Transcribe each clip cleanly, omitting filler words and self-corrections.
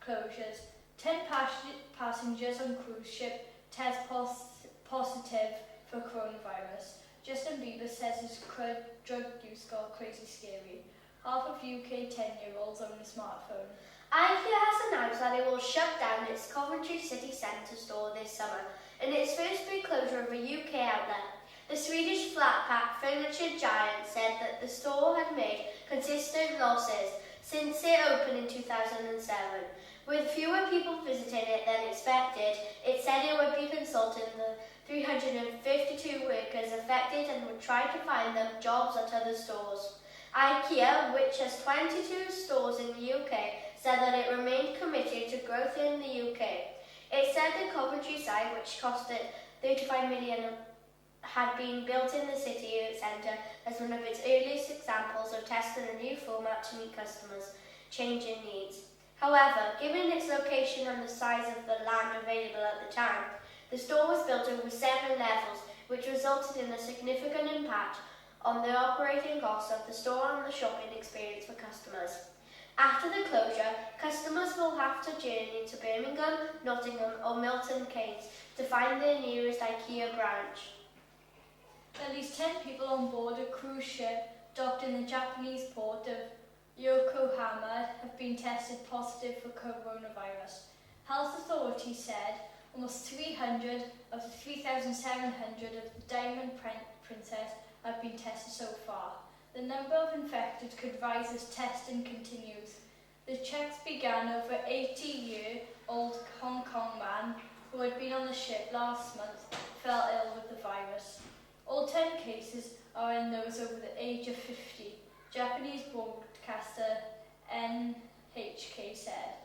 closures. 10 passengers on cruise ship test positive for coronavirus. Justin Bieber says his drug use got crazy scary. Half of UK 10-year-olds own a smartphone. Ikea has announced that it will shut down its Coventry city centre store this summer in its first big closure of a UK outlet. The Swedish flat-pack furniture giant said that the store had made consistent losses since it opened in 2007. With fewer people visiting it than expected, it said it would be consulting the 352 workers affected and would try to find them jobs at other stores. Ikea, which has 22 stores in the UK, said that it remained committed to growth in the UK. It said the Coventry site, which costed £35 million, had been built in the city centre as one of its earliest examples of testing a new format to meet customers' changing needs. However, given its location and the size of the land available at the time, the store was built over 7 levels, which resulted in a significant impact on the operating costs of the store and the shopping experience for customers. After the closure, customers will have to journey to Birmingham, Nottingham or Milton Keynes to find their nearest Ikea branch. At least 10 people on board a cruise ship docked in the Japanese port of Yokohama have been tested positive for coronavirus. Health authorities said almost 300 of the 3,700 of the Diamond Princess have been tested so far. The number of infected could rise as testing continues. The checks began over 80-year-old Hong Kong man who had been on the ship last month fell ill with the virus. All 10 cases are in those over the age of 50, Japanese broadcaster NHK said.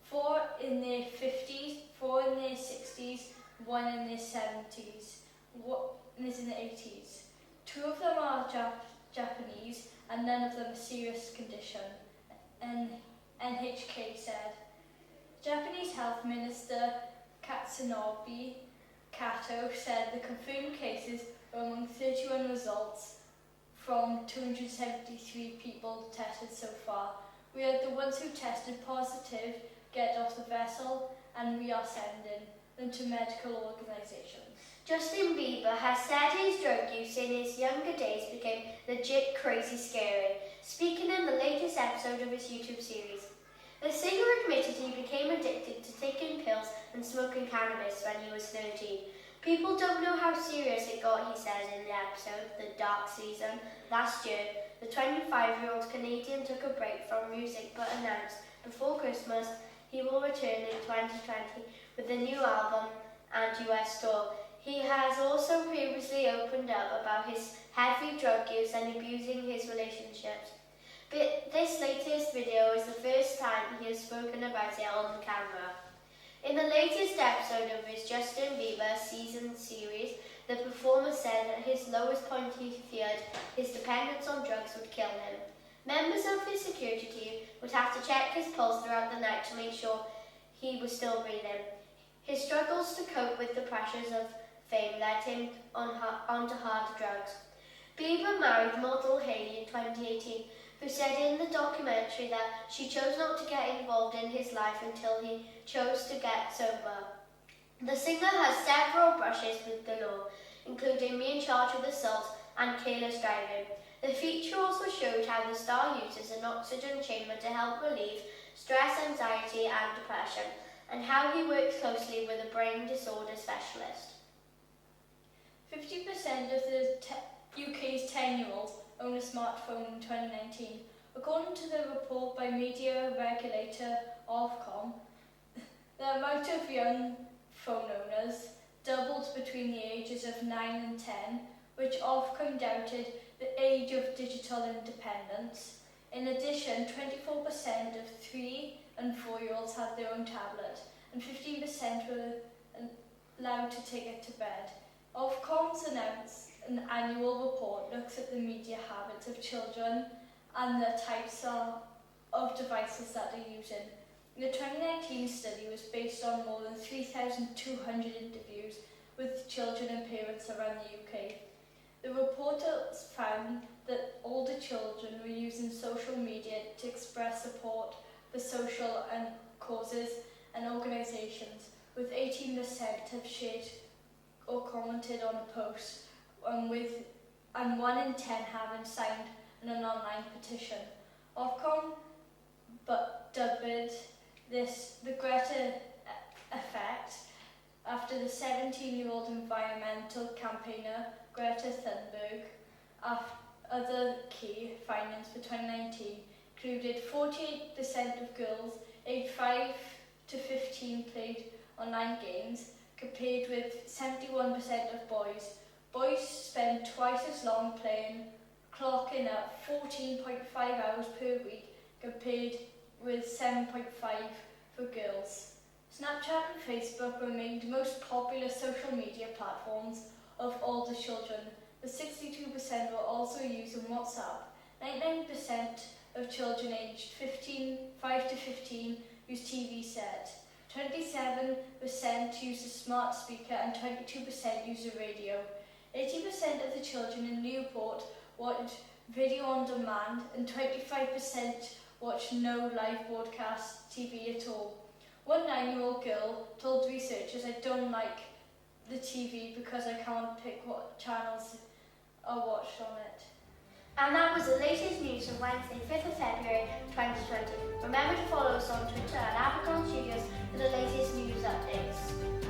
4 in their 50s, 4 in their 60s, 1 in their 70s, 1 is in the 80s. 2 of them are Japanese and none of them a serious condition, NHK said. Japanese Health Minister Katsunobu Kato said the confirmed cases are among 31 results from 273 people tested so far. We had the ones who tested positive get off the vessel and we are sending them to medical organisations. Justin Bieber has said his drug use in his younger days became legit crazy scary, speaking in the latest episode of his YouTube series. The singer admitted he became addicted to taking pills and smoking cannabis when he was 13. People don't know how serious it got, he says in the episode, The Dark Season. Last year, the 25-year-old Canadian took a break from music but announced before Christmas he will return in 2020 with a new album and US tour. He has also previously opened up about his heavy drug use and abusing his relationships. But this latest video is the first time he has spoken about it on camera. In the latest episode of his Justin Bieber season series, the performer said at his lowest point he feared his dependence on drugs would kill him. Members of his security team would have to check his pulse throughout the night to make sure he was still breathing. His struggles to cope with the pressures of fame led him onto hard drugs. Bieber married model Hailey in 2018, who said in the documentary that she chose not to get involved in his life until he chose to get sober. The singer has several brushes with the law, including being charged with assault and careless driving. The feature also showed how the star uses an oxygen chamber to help relieve stress, anxiety and depression, and how he works closely with a brain disorder specialist. 50% of the UK's 10-year-olds own a smartphone in 2019. According to the report by media regulator Ofcom, the amount of young phone owners doubled between the ages of 9 and 10, which Ofcom doubted the age of digital independence. In addition, 24% of 3 and 4-year-olds had their own tablet, and 15% were allowed to take it to bed. Ofcom's announced an annual report looks at the media habits of children and the types of devices that they're using. The 2019 study was based on more than 3,200 interviews with children and parents around the UK. The reporters found that older children were using social media to express support for social and causes and organisations, with 18% have shared or commented on a post, and 1 in 10 haven't signed an online petition. Ofcom dubbed this the Greta effect after the 17-year-old environmental campaigner Greta Thunberg. Other key findings for 2019 included 48% of girls aged 5 to 15 played online games, compared with 71% of boys. Boys spend twice as long playing, clocking up 14.5 hours per week, compared with 7.5 for girls. Snapchat and Facebook remained the most popular social media platforms of older children, with 62% were also using WhatsApp. 99% of children aged 5 to 15 use TV set. 27% use a smart speaker and 22% use a radio. 80% of the children in Newport watch video on demand and 25% watch no live broadcast TV at all. One 9-year-old girl told researchers, "I don't like the TV because I can't pick what channels are watched on it." And that was the latest news from Wednesday, 5th of February 2020. Remember to follow us on Twitter at Abercarn Studios for the latest news updates.